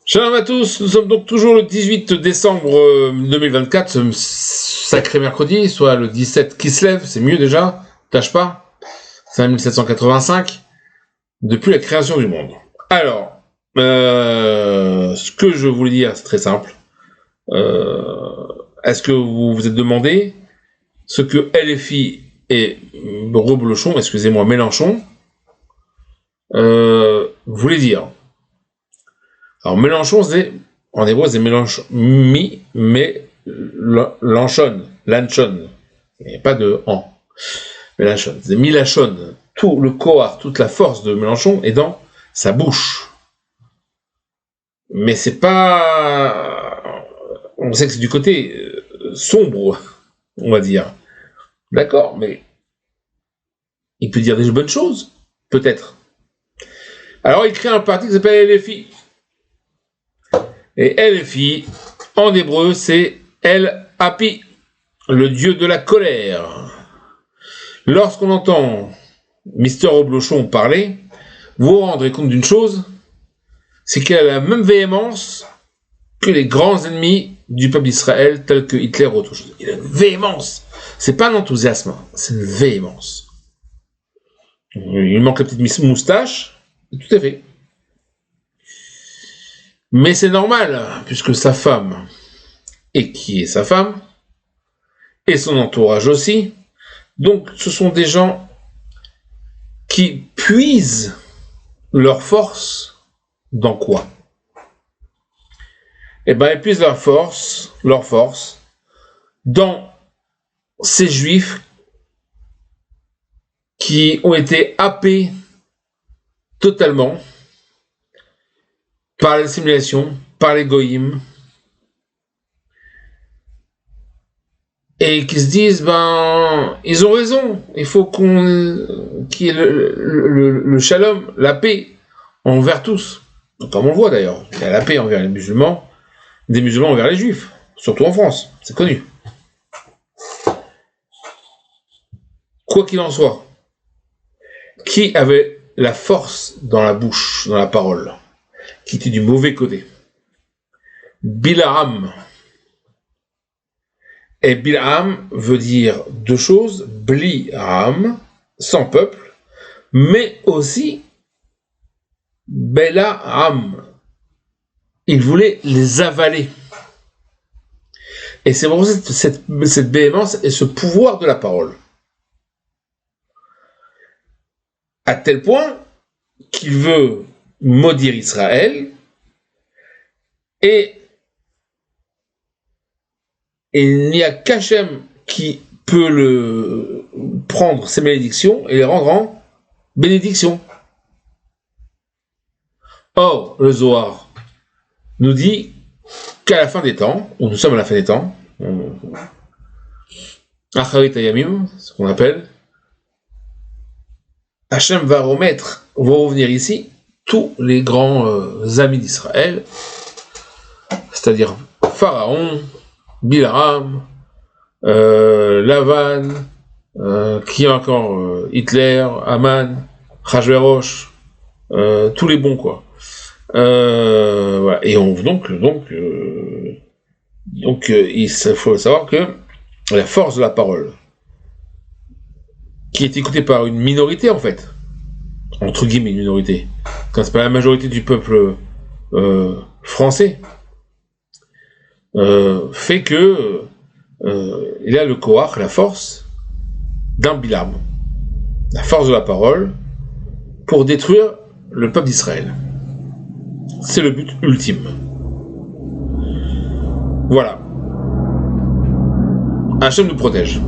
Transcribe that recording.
Shalom à tous, nous sommes donc toujours le 18 décembre 2024, ce sacré mercredi, soit le 17 qui se lève, c'est mieux déjà, tâche pas, c'est 1785, depuis la création du monde. Alors, ce que je voulais dire, c'est très simple. Est-ce que vous vous êtes demandé ce que LFI et Mélenchon voulaient dire? Alors Mélenchon, en hébreu, c'est Mélenchon, Lanchon, il n'y a pas de en. Mélenchon, c'est Milachon. Tout le koar, toute la force de Mélenchon est dans sa bouche. Mais c'est pas... On sait que c'est du côté sombre, on va dire. D'accord, mais il peut dire des bonnes choses, peut-être. Alors il crée un parti qui s'appelle LFI. Et LFI, en hébreu, c'est El Hapi, le dieu de la colère. Lorsqu'on entend Mister Oblochon parler, vous vous rendrez compte d'une chose, c'est qu'il a la même véhémence que les grands ennemis du peuple d'Israël, tels que Hitler ou autre chose. Il a une véhémence. C'est pas un enthousiasme, c'est une véhémence. Il manque la petite moustache, tout à fait. Mais c'est normal, puisque sa femme, et qui est sa femme, et son entourage aussi, donc ce sont des gens qui puisent leur force dans quoi? Eh bien, ils puisent leur force dans ces juifs qui ont été happés totalement par l'assimilation, par les goïms, et qui se disent, ils ont raison, il faut qu'il y ait le shalom, la paix, envers tous. Donc, comme on le voit d'ailleurs, il y a la paix envers les musulmans, des musulmans envers les juifs, surtout en France, c'est connu. Quoi qu'il en soit, qui avait la force dans la bouche, dans la parole, qui était du mauvais côté? Bilaam. Et Bilaam veut dire deux choses, Bli-Ram, sans peuple, mais aussi Bela-Ram. Il voulait les avaler. Et c'est vraiment cette véhémence et ce pouvoir de la parole. À tel point qu'il veut maudire Israël, et il n'y a qu'Hachem qui peut prendre ses malédictions et les rendre en bénédictions. Or, le Zohar nous dit qu'à la fin des temps, ou nous sommes à la fin des temps, Acharit Hayamim, ce qu'on appelle, Hachem va revenir ici tous les grands amis d'Israël, c'est-à-dire Pharaon, Bilaam, Lavan, qui a encore Hitler, Haman, Achashverosh, tous les bons quoi. Voilà. Et il faut savoir que la force de la parole, qui est écoutée par une minorité en fait, entre guillemets une minorité, quand c'est pas la majorité du peuple français, fait que il a le koach, la force d'un Bilam, la force de la parole pour détruire le peuple d'Israël. C'est le but ultime. Voilà. Hachem nous protège.